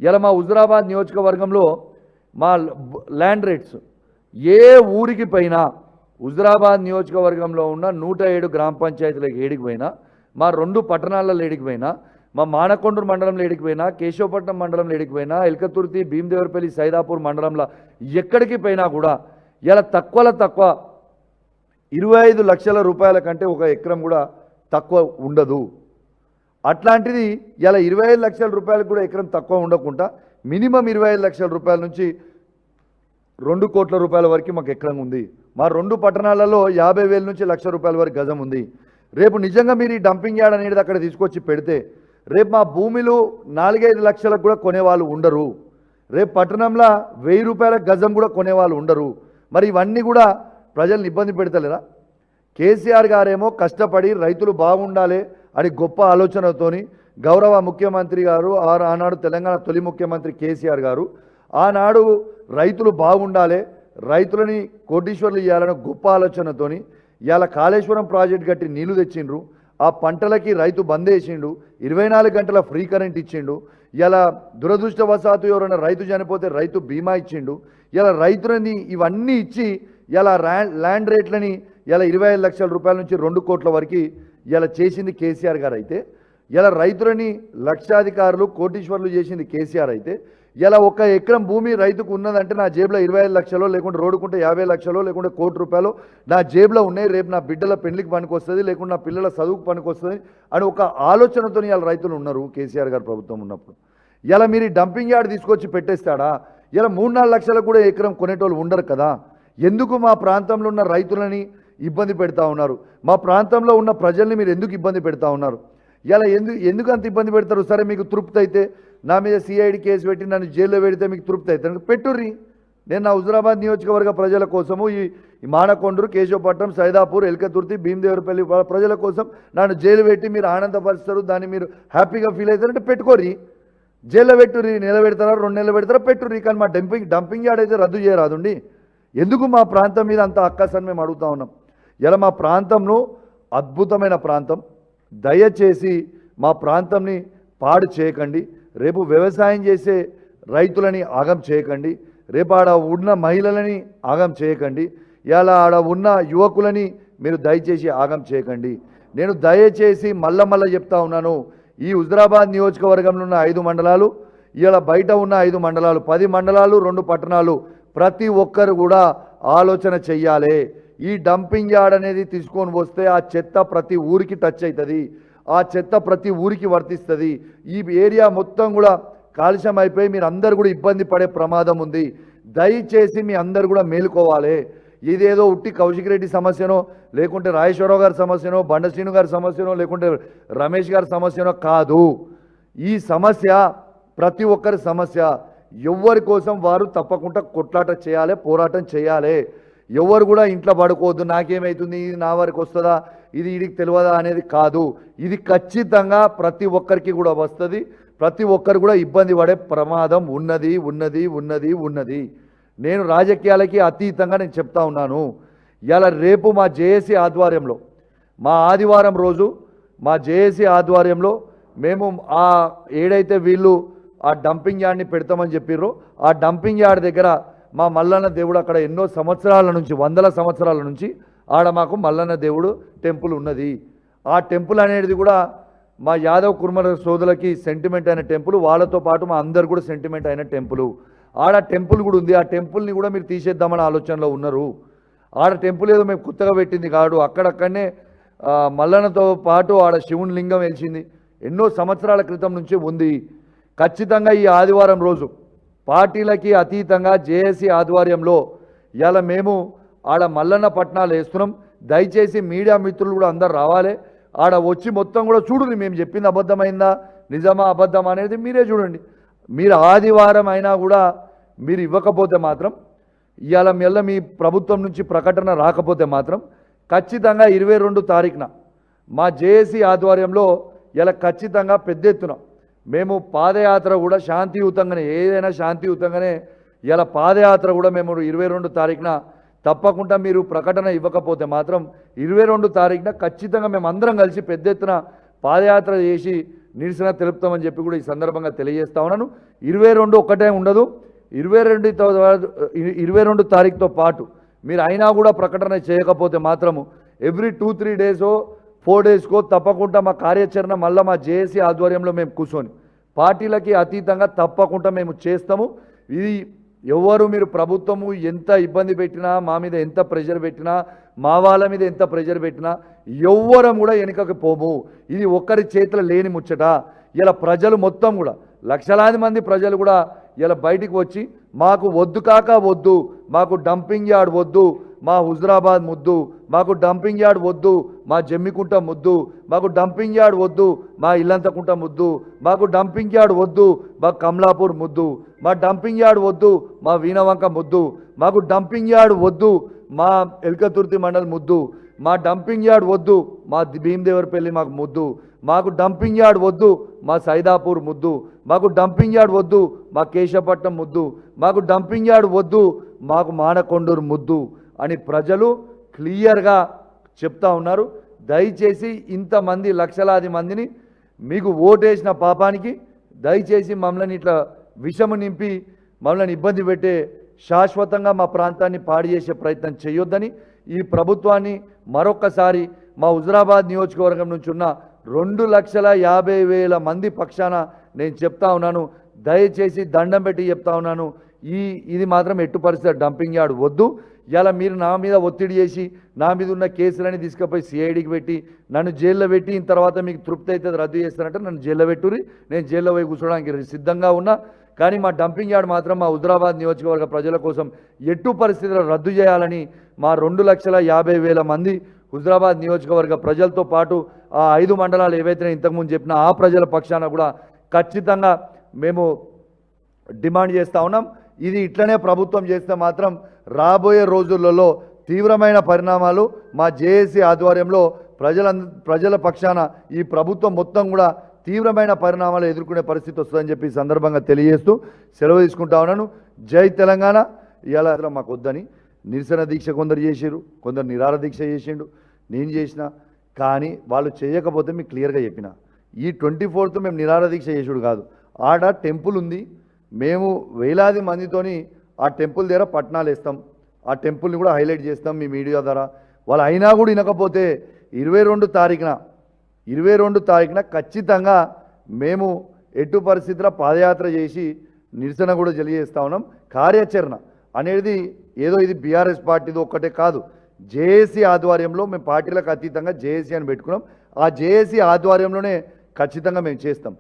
ఇలా మా హుజురాబాద్ నియోజకవర్గంలో మా ల్యాండ్ రేట్స్ ఏ ఊరికి పైన హుజురాబాద్ నియోజకవర్గంలో ఉన్న 107 గ్రామ పంచాయతీలకు ఏడికి పోయినా, మా 2 పట్టణాలలో ఏడికి పోయినా, మా మానకొండూరు మండలంలో ఏడికి పోయినా, కేశవపట్నం మండలంలో ఏడికి పోయినా, ఎల్కతుర్తి భీమదేవరపల్లి సైదాపూర్ మండలంలో ఎక్కడికి పోయినా కూడా ఇలా తక్కువలో తక్కువ 25 లక్షల రూపాయల కంటే ఒక ఎకరం కూడా తక్కువ ఉండదు. అట్లాంటిది ఇలా 25 లక్షల రూపాయలకు కూడా ఎకరం తక్కువ ఉండకుండా మినిమం 25 లక్షల రూపాయల నుంచి 2 కోట్ల రూపాయల వరకు మాకు ఎకరం ఉంది. మా 2 పట్టణాలలో 50,000 నుంచి 1,00,000 రూపాయల వరకు గజం ఉంది. రేపు నిజంగా మీరు ఈ డంపింగ్ యార్డ్ అనేది అక్కడ తీసుకొచ్చి పెడితే రేపు మా భూమిలో 4-5 లక్షలకు కూడా కొనేవాళ్ళు ఉండరు. రేపు పట్టణంలో 1000 రూపాయల గజం కూడా కొనేవాళ్ళు ఉండరు. మరి ఇవన్నీ కూడా ప్రజల్ని ఇబ్బంది పెడతలేరా? కేసీఆర్ గారేమో కష్టపడి రైతులు బాగుండాలి అని గొప్ప ఆలోచనతోని గౌరవ ముఖ్యమంత్రి గారు ఆనాడు తెలంగాణ తొలి ముఖ్యమంత్రి కేసీఆర్ గారు ఆనాడు రైతులు బాగుండాలి, రైతులని కోటీశ్వర్లు చేయాలనే గొప్ప ఆలోచనతోని ఇవాళ కాళేశ్వరం ప్రాజెక్ట్ కట్టి నీళ్లు తెచ్చిండ్రు. ఆ పంటలకి రైతు బంద్ వేసిండు, 24 గంటల ఫ్రీ కరెంట్ ఇచ్చిండు. ఇలా దురదృష్టవశాత్తు ఎవరైనా రైతు చనిపోతే రైతు బీమా ఇచ్చిండు. ఇలా రైతులని ఇవన్నీ ఇచ్చి ఇలా ల్యాండ్ రేట్లని ఇలా 25 లక్షల రూపాయల నుంచి 2 కోట్ల వరకు ఇలా చేసింది కేసీఆర్ గారు అయితే, ఇలా రైతులని లక్షాధికారులు కోటీశ్వర్లు చేసింది కేసీఆర్ అయితే, ఇలా ఒక ఎకరం భూమి రైతుకు ఉన్నదంటే నా జేబులో 25 లక్షలో లేకుంటే రోడ్డుకుంటే 50 లక్షలో లేకుంటే 1 కోటి రూపాయలు నా జేబులో ఉన్నాయి, రేపు నా బిడ్డల పెళ్లికి పనికొస్తుంది లేకుంటే నా పిల్లల చదువుకు పనికొస్తుంది అని ఒక ఆలోచనతో ఇలా రైతులు ఉన్నారు కేసీఆర్ గారు ప్రభుత్వం ఉన్నప్పుడు. ఇలా మీరు డంపింగ్ యార్డ్ తీసుకొచ్చి పెట్టేస్తాడా? ఇలా 3-4 లక్షలకు కూడా ఎకరం కొనేటోళ్ళు ఉండరు కదా. ఎందుకు మా ప్రాంతంలో ఉన్న రైతులని ఇబ్బంది పెడతా ఉన్నారు? మా ప్రాంతంలో ఉన్న ప్రజల్ని మీరు ఎందుకు ఇబ్బంది పెడతా ఉన్నారు? ఇలా ఎందుకు అంత ఇబ్బంది పెడతారు? సరే మీకు తృప్తి అయితే నా మీద సిఐడి కేసు పెట్టి నన్ను జైల్లో పెడితే మీకు తృప్తి అవుతుంది, పెట్టుర్రి. నేను నా హుజురాబాద్ నియోజకవర్గ ప్రజల కోసము ఈ మానకొండూరు, కేశవపట్నం, సైదాపూర్, ఎల్కతుర్తి, భీమదేవరపల్లి ప్రజల కోసం నన్ను జైలు పెట్టి మీరు ఆనందపరుస్తారు, దాన్ని మీరు హ్యాపీగా ఫీల్ అవుతారంటే పెట్టుకోరి. జైల్లో పెట్టుర్రి, నిలబెడతారా 2 నెలలు పెడతారా పెట్టుర్రి. కానీ మా డంపింగ్ యార్డ్ అయితే రద్దు చేయరాదుండి. ఎందుకు మా ప్రాంతం మీద అంత అక్కసని మేము అడుగుతా ఉన్నాం. ఇలా మా ప్రాంతంలో అద్భుతమైన ప్రాంతం, దయచేసి మా ప్రాంతంని పాడు చేయకండి. రేపు వ్యవసాయం చేసే రైతులని ఆగం చేయకండి, రేపు ఆడ ఉన్న మహిళలని ఆగం చేయకండి, ఇలా ఆడ ఉన్న యువకులని మీరు దయచేసి ఆగం చేయకండి. నేను దయచేసి మళ్ళా చెప్తా ఉన్నాను, ఈ హుజురాబాద్ నియోజకవర్గంలో ఉన్న 5 మండలాలు, ఇలా బయట ఉన్న 5 మండలాలు, 10 మండలాలు, 2 పట్టణాలు, ప్రతి ఒక్కరు కూడా ఆలోచన చెయ్యాలి. ఈ డంపింగ్ యార్డ్ అనేది తీసుకొని వస్తే ఆ చెత్త ప్రతి ఊరికి టచ్ అవుతుంది, ఆ చెత్త ప్రతి ఊరికి వర్తిస్తుంది. ఈ ఏరియా మొత్తం కూడా కాలుష్యం అయిపోయి మీరు అందరు కూడా ఇబ్బంది పడే ప్రమాదం ఉంది. దయచేసి మీ అందరు కూడా మేలుకోవాలి. ఇదేదో ఉట్టి కౌశిక్ రెడ్డి సమస్యనో లేకుంటే రాజేశ్వరరావు గారి సమస్యనో బండ శ్రీను గారి సమస్యనో లేకుంటే రమేష్ గారి సమస్యనో కాదు. ఈ సమస్య ప్రతి ఒక్కరి సమస్య. ఎవరి కోసం వారు తప్పకుండా కొట్లాట చేయాలి, పోరాటం చేయాలి. ఎవరు కూడా ఇంట్లో పడుకోవద్దు, నాకేమవుతుంది, ఇది నా వరకు వస్తుందా, ఇది వీడికి తెలియదా అనేది కాదు. ఇది ఖచ్చితంగా ప్రతి ఒక్కరికి కూడా వస్తుంది. ప్రతి ఒక్కరు కూడా ఇబ్బంది పడే ప్రమాదం ఉన్నది ఉన్నది ఉన్నది ఉన్నది. నేను రాజకీయాలకి అతీతంగా నేను చెప్తా ఉన్నాను. ఇలా రేపు మా జేఏసీ ఆధ్వర్యంలో, మా ఆదివారం రోజు మా జేఏసీ ఆధ్వర్యంలో మేము ఆ ఏడైతే వీళ్ళు ఆ డంపింగ్ యార్డ్ని పెడతామని చెప్పిర్రో ఆ డంపింగ్ యార్డ్ దగ్గర మా మల్లన్న దేవుడు అక్కడ ఎన్నో సంవత్సరాల నుంచి, 100 సంవత్సరాల నుంచి ఆడ మాకు మల్లన్న దేవుడు టెంపుల్ ఉన్నది. ఆ టెంపుల్ అనేది కూడా మా యాదవ్ కుర్మల సోదరులకి సెంటిమెంట్ అయిన టెంపుల్, వాళ్ళతో పాటు మా అందరు కూడా సెంటిమెంట్ అయిన టెంపుల్. ఆడ టెంపుల్ కూడా ఉంది. ఆ టెంపుల్ని కూడా మీరు తీసేద్దామని ఆలోచనలో ఉన్నారు. ఆడ టెంపుల్ ఏదో మేము కొత్తగా పెట్టింది కాదు, అక్కడక్కడనే మల్లన్నతో పాటు ఆడ శివుని లింగం వెలిసింది, ఎన్నో సంవత్సరాల క్రితం నుంచి ఉంది. ఖచ్చితంగా ఈ ఆదివారం రోజు పార్టీలకి అతీతంగా జేఏసీ ఆధ్వర్యంలో ఇలా మేము ఆడ మల్లన్న పట్నాలు వేస్తున్నాం. దయచేసి మీడియా మిత్రులు కూడా అందరు రావాలి. ఆడ వచ్చి మొత్తం కూడా చూడండి, మేము చెప్పింది అబద్ధమైందా నిజమా అబద్ధం అనేది మీరే చూడండి. మీరు ఆదివారం అయినా కూడా మీరు ఇవ్వకపోతే మాత్రం, ఇవాళ మెల్ల మీ ప్రభుత్వం నుంచి ప్రకటన రాకపోతే మాత్రం ఖచ్చితంగా 22 తారీఖున మా జేఏసీ ఆధ్వర్యంలో ఇలా ఖచ్చితంగా పెద్ద ఎత్తున మేము పాదయాత్ర కూడా శాంతియుతంగానే, ఏదైనా శాంతియుతంగానే ఇలా పాదయాత్ర కూడా మేము 22 తారీఖున తప్పకుండా మీరు ప్రకటన ఇవ్వకపోతే మాత్రం 22 తారీఖున ఖచ్చితంగా మేము అందరం కలిసి పెద్ద ఎత్తున పాదయాత్ర చేసి నిరసన తెలుపుతామని చెప్పి కూడా ఈ సందర్భంగా తెలియజేస్తా ఉన్నాను. 22 ఒక్కటే ఉండదు, 22 తారీఖుతో పాటు మీరు అయినా కూడా ప్రకటన చేయకపోతే మాత్రము ఎవ్రీ 2-3 డేసో 4 డేస్కో తప్పకుండా మా కార్యాచరణ మళ్ళీ మా జేఏసీ ఆధ్వర్యంలో మేము కూర్చొని పార్టీలకి అతీతంగా తప్పకుండా మేము చేస్తాము. ఇది ఎవరు మీరు ప్రభుత్వము ఎంత ఇబ్బంది పెట్టినా, మా మీద ఎంత ప్రెషర్ పెట్టినా, మా వాళ్ళ మీద ఎంత ప్రెషర్ పెట్టినా ఎవ్వరం కూడా వెనుకకి పోము. ఇది ఒక్కరి చేతిలో లేని ముచ్చట. ఇలా ప్రజలు మొత్తం కూడా లక్షలాది మంది ప్రజలు కూడా ఇలా బయటికి వచ్చి మాకు వద్దు కాక వద్దు, మాకు డంపింగ్ యార్డ్ వద్దు, మా హుజరాబాద్ ముద్దు, మాకు డంపింగ్ యార్డ్ వద్దు, మా జమ్మికుంట ముద్దు, మాకు డంపింగ్ యార్డ్ వద్దు, మా ఇల్లంతకుంట ముద్దు, మాకు డంపింగ్ యార్డ్ వద్దు, మా కమలాపూర్ ముద్దు, మా డంపింగ్ యార్డ్ వద్దు, మా వీణవంక ముద్దు, మాకు డంపింగ్ యార్డ్ వద్దు, మా ఎల్కతుర్తి మండల్ ముద్దు, మా డంపింగ్ యార్డ్ వద్దు, మా భీమదేవరపల్లి మాకు ముద్దు, మాకు డంపింగ్ యార్డ్ వద్దు, మా సైదాపూర్ ముద్దు, మాకు డంపింగ్ యార్డ్ వద్దు, మా కేశపట్నం ముద్దు, మాకు డంపింగ్ యార్డ్ వద్దు, మాకు మానకొండూరు ముద్దు అని ప్రజలు క్లియర్గా చెప్తా ఉన్నారు. దయచేసి ఇంతమంది లక్షలాది మందిని మీకు ఓటేసిన పాపానికి దయచేసి మమ్మల్ని ఇట్లా విషము నింపి మమ్మల్ని ఇబ్బంది పెట్టే శాశ్వతంగా మా ప్రాంతాన్ని పాడు చేసే ప్రయత్నం చేయొద్దని ఈ ప్రభుత్వాన్ని మరొక్కసారి మా హుజరాబాద్ నియోజకవర్గం నుంచి ఉన్న 2,50,000 మంది పక్షాన నేను చెప్తా ఉన్నాను. దయచేసి దండం పెట్టి చెప్తా ఉన్నాను, ఇది మాత్రం ఎట్టు పరిస్థితి డంపింగ్ యార్డ్ వద్దు. ఇలా మీరు నా మీద ఒత్తిడి చేసి నా మీద ఉన్న కేసులని తీసుకుపోయి సిఐడికి పెట్టి నన్ను జైల్లో పెట్టి తర్వాత మీకు తృప్తి అయితే రద్దు చేస్తారంటే నన్ను జైల్లో పెట్టుర్రి, నేను జైల్లో పోయి కూర్చోడానికి సిద్ధంగా ఉన్నా. కానీ మా డంపింగ్ యార్డ్ మాత్రం మా హుజరాబాద్ నియోజకవర్గ ప్రజల కోసం ఎట్టు పరిస్థితుల్లో రద్దు చేయాలని మా 2,50,000 మంది హుజరాబాద్ నియోజకవర్గ ప్రజలతో పాటు ఆ 5 మండలాలు ఏవైతే ఇంతకుముందు చెప్పిన ఆ ప్రజల పక్షాన కూడా ఖచ్చితంగా మేము డిమాండ్ చేస్తూ ఉన్నాం. ఇది ఇట్లనే ప్రభుత్వం చేస్తే మాత్రం రాబోయే రోజులలో తీవ్రమైన పరిణామాలు మా జేఏసీ ఆధ్వర్యంలో ప్రజల పక్షాన ఈ ప్రభుత్వం మొత్తం కూడా తీవ్రమైన పరిణామాలు ఎదుర్కొనే పరిస్థితి వస్తుందని చెప్పి సందర్భంగా తెలియజేస్తూ సెలవు తీసుకుంటా ఉన్నాను. జై తెలంగాణ. ఇలా మాకు వద్దని నిరసన దీక్ష కొందరు చేసిరు, కొందరు నిరాహార దీక్ష చేసిండు, నేను చేసిన. కానీ వాళ్ళు చేయకపోతే మీకు క్లియర్గా చెప్పిన ఈ 24th మేము నిరాహార దీక్ష చేసుడు కాదు, ఆడ టెంపుల్ ఉంది, మేము వేలాది మందితోని ఆ టెంపుల్ దగ్గర పట్నాలు వేస్తాం, ఆ టెంపుల్ని కూడా హైలైట్ చేస్తాం మీ మీడియా ద్వారా. వాళ్ళు అయినా కూడా వినకపోతే 22 తారీఖున ఖచ్చితంగా మేము ఎటు పరిస్థితుల్లో పాదయాత్ర చేసి నిరసన కూడా తెలియజేస్తా ఉన్నాం. కార్యాచరణ అనేది ఏదో ఇది బీఆర్ఎస్ పార్టీది ఒక్కటే కాదు, జేఏసీ ఆధ్వర్యంలో మేము పార్టీలకు అతీతంగా జేఏసీ అని పెట్టుకున్నాం. ఆ జేఏసీ ఆధ్వర్యంలోనే ఖచ్చితంగా మేము చేస్తాం.